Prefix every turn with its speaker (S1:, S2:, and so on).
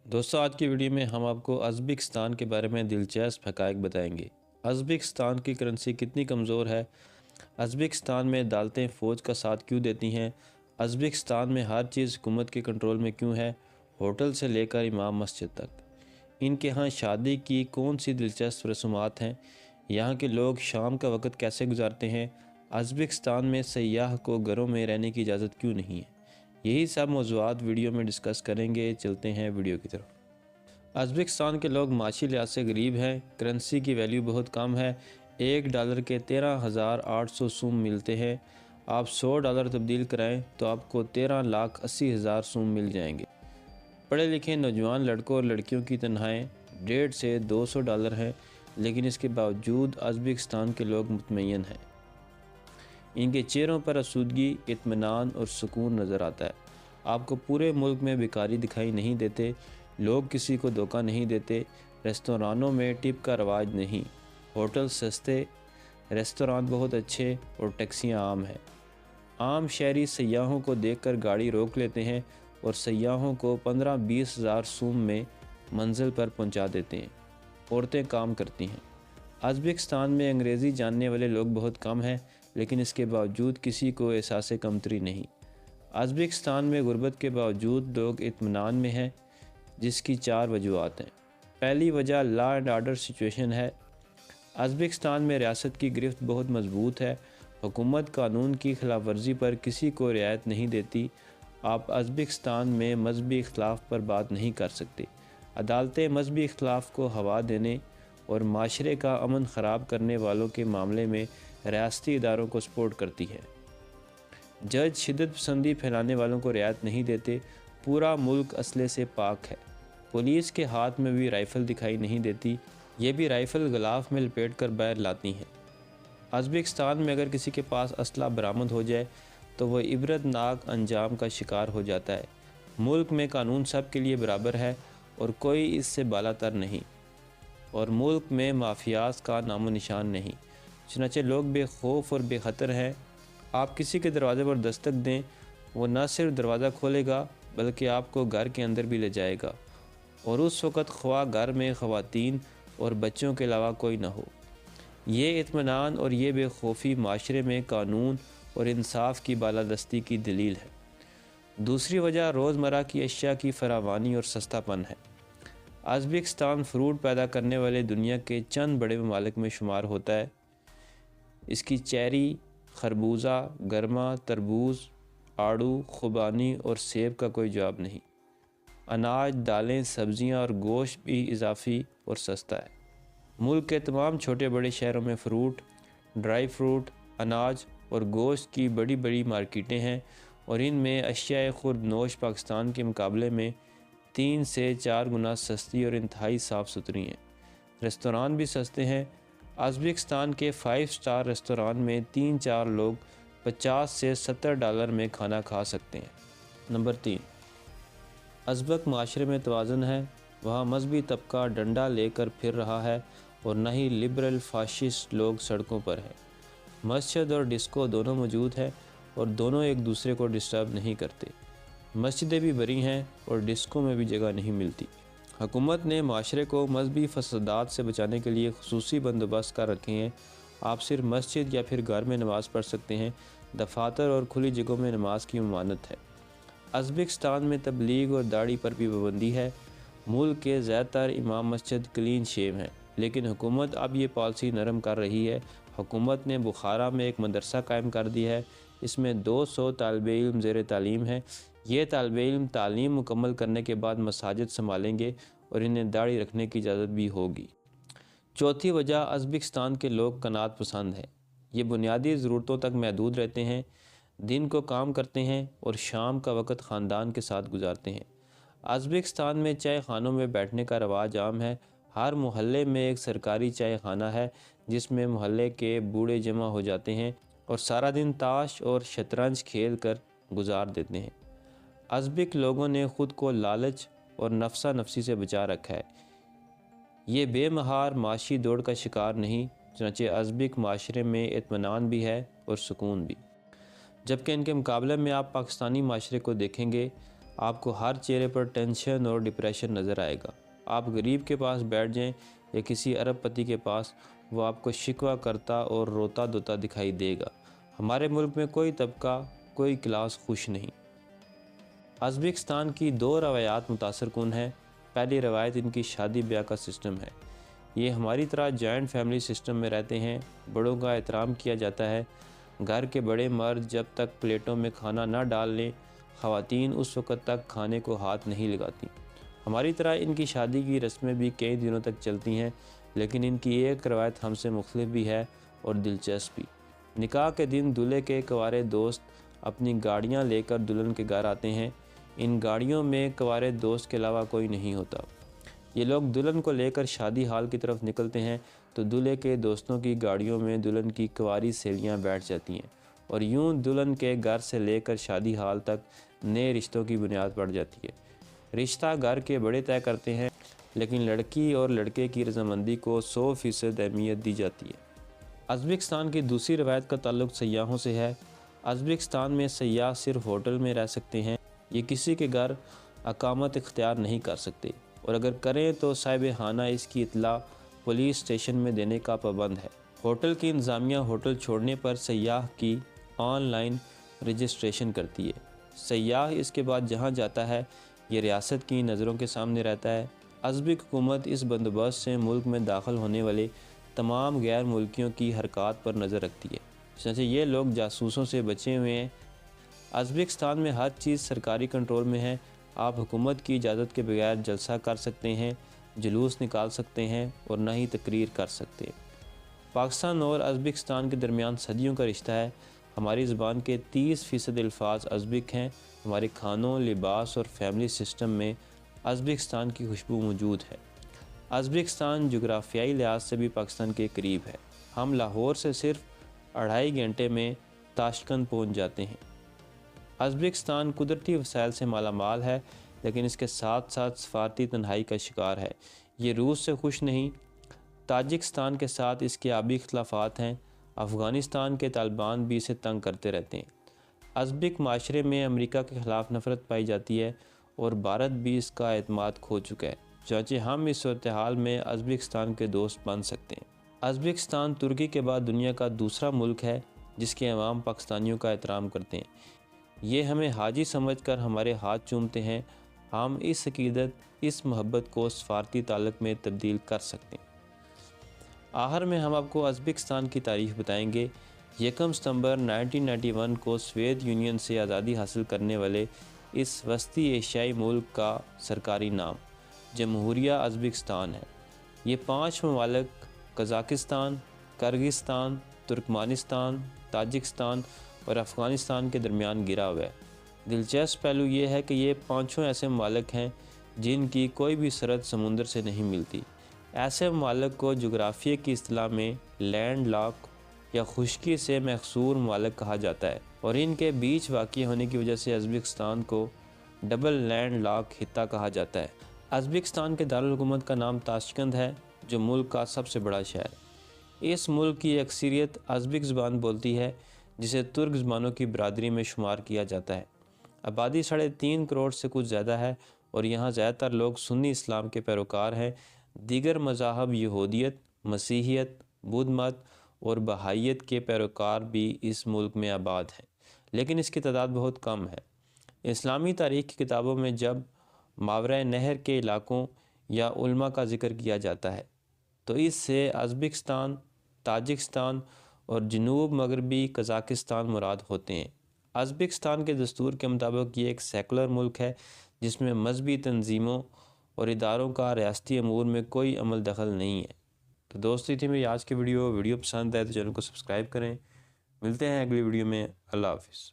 S1: دوستوں آج کی ویڈیو میں ہم آپ کو ازبکستان کے بارے میں دلچسپ حقائق بتائیں گے۔ ازبکستان کی کرنسی کتنی کمزور ہے، ازبکستان میں عدالتیں فوج کا ساتھ کیوں دیتی ہیں، ازبکستان میں ہر چیز حکومت کے کنٹرول میں کیوں ہے، ہوٹل سے لے کر امام مسجد تک۔ ان کے ہاں شادی کی کون سی دلچسپ رسومات ہیں، یہاں کے لوگ شام کا وقت کیسے گزارتے ہیں، ازبکستان میں سیاح کو گھروں میں رہنے کی اجازت کیوں نہیں ہے، یہی سب موضوعات ویڈیو میں ڈسکس کریں گے۔ چلتے ہیں ویڈیو کی طرف۔ ازبکستان کے لوگ معاشی لحاظ سے غریب ہیں، کرنسی کی ویلیو بہت کم ہے، $1 کے 13,800 سوم ملتے ہیں۔ آپ $100 تبدیل کرائیں تو آپ کو 13,80,000 سوم مل جائیں گے۔ پڑھے لکھے نوجوان لڑکوں اور لڑکیوں کی تنخواہیں $150 سے $200 ہیں، لیکن اس کے باوجود ازبکستان کے لوگ مطمئن ہیں۔ ان کے چہروں پر آسودگی، اطمینان اور سکون نظر آتا ہے۔ آپ کو پورے ملک میں بیکاری دکھائی نہیں دیتے، لوگ کسی کو دھوکہ نہیں دیتے، ریستورانوں میں ٹپ کا رواج نہیں، ہوٹل سستے، ریستوران بہت اچھے اور ٹیکسیاں عام ہیں۔ عام شہری سیاحوں کو دیکھ کر گاڑی روک لیتے ہیں اور سیاحوں کو 15-20 ہزار سوم میں منزل پر پہنچا دیتے ہیں۔ عورتیں کام کرتی ہیں۔ ازبکستان میں انگریزی جاننے والے لوگ بہت کم ہیں، لیکن اس کے باوجود کسی کو احساس کمتری نہیں۔ ازبکستان میں غربت کے باوجود لوگ اطمینان میں ہیں، جس کی 4 وجوہات ہیں۔ پہلی وجہ لا اینڈ آرڈر سچویشن ہے۔ ازبکستان میں ریاست کی گرفت بہت مضبوط ہے، حکومت قانون کی خلاف ورزی پر کسی کو رعایت نہیں دیتی۔ آپ ازبکستان میں مذہبی اختلاف پر بات نہیں کر سکتے۔ عدالتیں مذہبی اختلاف کو ہوا دینے اور معاشرے کا امن خراب کرنے والوں کے معاملے میں ریاستی اداروں کو سپورٹ کرتی ہے۔ جج شدت پسندی پھیلانے والوں کو رعایت نہیں دیتے۔ پورا ملک اسلحے سے پاک ہے۔ پولیس کے ہاتھ میں بھی رائفل دکھائی نہیں دیتی، یہ بھی رائفل غلاف میں لپیٹ کر باہر لاتی ہیں۔ ازبکستان میں اگر کسی کے پاس اسلحہ برآمد ہو جائے تو وہ عبرت ناک انجام کا شکار ہو جاتا ہے۔ ملک میں قانون سب کے لیے برابر ہے اور کوئی اس سے بالا تر نہیں، اور ملک میں مافیاز کا نام و نشان نہیں، چنانچہ لوگ بے خوف اور بے خطر ہیں۔ آپ کسی کے دروازے پر دستک دیں، وہ نہ صرف دروازہ کھولے گا بلکہ آپ کو گھر کے اندر بھی لے جائے گا، اور اس وقت خواہ گھر میں خواتین اور بچوں کے علاوہ کوئی نہ ہو۔ یہ اطمینان اور یہ بے خوفی معاشرے میں قانون اور انصاف کی بالادستی کی دلیل ہے۔ دوسری وجہ روزمرہ کی اشیاء کی فراوانی اور سستا پن ہے۔ ازبکستان فروٹ پیدا کرنے والے دنیا کے چند بڑے ممالک میں شمار ہوتا ہے۔ اس کی چیری، خربوزہ، گرما، تربوز، آڑو، خوبانی اور سیب کا کوئی جواب نہیں۔ اناج، دالیں، سبزیاں اور گوشت بھی اضافی اور سستا ہے۔ ملک کے تمام چھوٹے بڑے شہروں میں فروٹ، ڈرائی فروٹ، اناج اور گوشت کی بڑی بڑی مارکیٹیں ہیں، اور ان میں اشیاء خورد نوش پاکستان کے مقابلے میں 3 سے 4 گنا سستی اور انتہائی صاف ستھری ہیں۔ ریستوران بھی سستے ہیں۔ ازبکستان کے 5 سٹار ریستوران میں 3-4 لوگ $50 سے $70 میں کھانا کھا سکتے ہیں۔ نمبر 3، ازبک معاشرے میں توازن ہے۔ وہاں مذہبی طبقہ ڈنڈا لے کر پھر رہا ہے اور نہ ہی لبرل فاشسٹ لوگ سڑکوں پر ہیں۔ مسجد اور ڈسکو دونوں موجود ہیں اور دونوں ایک دوسرے کو ڈسٹرب نہیں کرتے۔ مسجدیں بھی بڑی ہیں اور ڈسکو میں بھی جگہ نہیں ملتی۔ حکومت نے معاشرے کو مذہبی فسادات سے بچانے کے لیے خصوصی بندوبست کر رکھے ہیں۔ آپ صرف مسجد یا پھر گھر میں نماز پڑھ سکتے ہیں، دفاتر اور کھلی جگہوں میں نماز کی ممانعت ہے۔ ازبکستان میں تبلیغ اور داڑھی پر بھی پابندی ہے۔ ملک کے زیادہ تر امام مسجد کلین شیو ہیں، لیکن حکومت اب یہ پالیسی نرم کر رہی ہے۔ حکومت نے بخارا میں ایک مدرسہ قائم کر دیا ہے، اس میں 200 طالب علم زیر تعلیم ہیں۔ یہ طالب علم تعلیم مکمل کرنے کے بعد مساجد سنبھالیں گے اور انہیں داڑھی رکھنے کی اجازت بھی ہوگی۔ چوتھی وجہ ازبکستان کے لوگ قناعت پسند ہیں۔ یہ بنیادی ضرورتوں تک محدود رہتے ہیں، دن کو کام کرتے ہیں اور شام کا وقت خاندان کے ساتھ گزارتے ہیں۔ ازبکستان میں چائے خانوں میں بیٹھنے کا رواج عام ہے۔ ہر محلے میں ایک سرکاری چائے خانہ ہے جس میں محلے کے بوڑھے جمع ہو جاتے ہیں اور سارا دن تاش اور شطرنج کھیل کر گزار دیتے ہیں۔ ازبک لوگوں نے خود کو لالچ اور نفسا نفسی سے بچا رکھا ہے۔ یہ بے مہار معاشی دوڑ کا شکار نہیں، چنانچہ ازبک معاشرے میں اطمینان بھی ہے اور سکون بھی۔ جبکہ ان کے مقابلے میں آپ پاکستانی معاشرے کو دیکھیں گے آپ کو ہر چہرے پر ٹینشن اور ڈپریشن نظر آئے گا۔ آپ غریب کے پاس بیٹھ جائیں یا کسی ارب پتی کے پاس، وہ آپ کو شکوہ کرتا اور روتا دھوتا دکھائی دے گا۔ ہمارے ملک میں کوئی طبقہ، کوئی کلاس خوش نہیں۔ ازبکستان کی 2 روایات متاثر کن ہیں۔ پہلی روایت ان کی شادی بیاہ کا سسٹم ہے۔ یہ ہماری طرح جوائنٹ فیملی سسٹم میں رہتے ہیں، بڑوں کا احترام کیا جاتا ہے۔ گھر کے بڑے مرد جب تک پلیٹوں میں کھانا نہ ڈال لیں، خواتین اس وقت تک کھانے کو ہاتھ نہیں لگاتی۔ ہماری طرح ان کی شادی کی رسمیں بھی کئی دنوں تک چلتی ہیں، لیکن ان کی ایک روایت ہم سے مختلف بھی ہے اور دلچسپ بھی۔ نکاح کے دن دولہے کے کنوارے دوست اپنی گاڑیاں لے کر دلہن کے گھر آتے ہیں۔ ان گاڑیوں میں کنوارے دوست کے علاوہ کوئی نہیں ہوتا۔ یہ لوگ دلہن کو لے کر شادی ہال کی طرف نکلتے ہیں تو دولہے کے دوستوں کی گاڑیوں میں دلہن کی کنواری سہیلیاں بیٹھ جاتی ہیں، اور یوں دلہن کے گھر سے لے کر شادی ہال تک نئے رشتوں کی بنیاد پڑ جاتی ہے۔ رشتہ گھر کے بڑے طے کرتے ہیں، لیکن لڑکی اور لڑکے کی رضامندی کو 100% اہمیت دی جاتی ہے۔ ازبکستان کی دوسری روایت کا تعلق سیاحوں سے ہے۔ ازبکستان میں سیاح صرف ہوٹل میں رہ سکتے ہیں، یہ کسی کے گھر اقامت اختیار نہیں کر سکتے، اور اگر کریں تو صاحب خانہ اس کی اطلاع پولیس اسٹیشن میں دینے کا پابند ہے۔ ہوٹل کی انتظامیہ ہوٹل چھوڑنے پر سیاح کی آن لائن رجسٹریشن کرتی ہے۔ سیاح اس کے بعد جہاں جاتا ہے یہ ریاست کی نظروں کے سامنے رہتا ہے۔ ازبک حکومت اس بندوبست سے ملک میں داخل ہونے والے تمام غیر ملکیوں کی حرکات پر نظر رکھتی ہے، چنانچہ یہ لوگ جاسوسوں سے بچے ہوئے ہیں۔ ازبکستان میں ہر چیز سرکاری کنٹرول میں ہے۔ آپ حکومت کی اجازت کے بغیر جلسہ کر سکتے ہیں، جلوس نکال سکتے ہیں اور نہ ہی تقریر کر سکتے ہیں۔ پاکستان اور ازبکستان کے درمیان صدیوں کا رشتہ ہے۔ ہماری زبان کے 30% الفاظ ازبک ہیں۔ ہمارے کھانوں، لباس اور فیملی سسٹم میں ازبکستان کی خوشبو موجود ہے۔ ازبکستان جغرافیائی لحاظ سے بھی پاکستان کے قریب ہے۔ ہم لاہور سے صرف 2.5 گھنٹے میں تاشقند پہنچ جاتے ہیں۔ ازبکستان قدرتی وسائل سے مالا مال ہے، لیکن اس کے ساتھ ساتھ سفارتی تنہائی کا شکار ہے۔ یہ روس سے خوش نہیں۔ تاجکستان کے ساتھ اس کے آبی اختلافات ہیں۔ افغانستان کے طالبان بھی اسے تنگ کرتے رہتے ہیں۔ ازبک معاشرے میں امریکہ کے خلاف نفرت پائی جاتی ہے اور بھارت بھی اس کا اعتماد کھو چکا ہے، چنانچہ ہم اس صورتحال میں ازبکستان کے دوست بن سکتے ہیں۔ ازبکستان ترکی کے بعد دنیا کا دوسرا ملک ہے جس کے عوام پاکستانیوں کا احترام کرتے ہیں۔ یہ ہمیں حاجی سمجھ کر ہمارے ہاتھ چومتے ہیں۔ ہم اس عقیدت، اس محبت کو سفارتی تعلق میں تبدیل کر سکتے ہیں۔ آخر میں ہم آپ کو ازبکستان کی تاریخ بتائیں گے۔ 1 ستمبر 1991 کو سوویت یونین سے آزادی حاصل کرنے والے اس وسطی ایشیائی ملک کا سرکاری نام جمہوریہ ازبکستان ہے۔ یہ 5 ممالک قزاقستان، کرغزستان، ترکمانستان، تاجکستان اور افغانستان کے درمیان گرا ہوا ہے۔ دلچسپ پہلو یہ ہے کہ یہ 5 ایسے ممالک ہیں جن کی کوئی بھی سرحد سمندر سے نہیں ملتی۔ ایسے ممالک کو جغرافیے کی اصطلاح میں لینڈ لاک یا خشکی سے محصور ممالک کہا جاتا ہے، اور ان کے بیچ واقع ہونے کی وجہ سے ازبکستان کو ڈبل لینڈ لاک خطہ کہا جاتا ہے۔ ازبکستان کے دارالحکومت کا نام تاشقند ہے، جو ملک کا سب سے بڑا شہر ہے۔ اس ملک کی اکثریت ازبک زبان بولتی ہے، جسے ترک زبانوں کی برادری میں شمار کیا جاتا ہے۔ آبادی 3.5 کروڑ سے کچھ زیادہ ہے، اور یہاں زیادہ تر لوگ سنی اسلام کے پیروکار ہیں۔ دیگر مذاہب یہودیت، مسیحیت، بدھ مت اور بہائیت کے پیروکار بھی اس ملک میں آباد ہیں، لیکن اس کی تعداد بہت کم ہے۔ اسلامی تاریخ کی کتابوں میں جب ماوراء نہر کے علاقوں یا علماء کا ذکر کیا جاتا ہے تو اس سے ازبکستان، تاجکستان اور جنوب مغربی قزاقستان مراد ہوتے ہیں۔ ازبکستان کے دستور کے مطابق یہ ایک سیکولر ملک ہے جس میں مذہبی تنظیموں اور اداروں کا ریاستی امور میں کوئی عمل دخل نہیں ہے۔ تو دوستو، یہ تھی میری آج کی ویڈیو پسند ہے تو چینل کو سبسکرائب کریں۔ ملتے ہیں اگلی ویڈیو میں۔ اللہ حافظ۔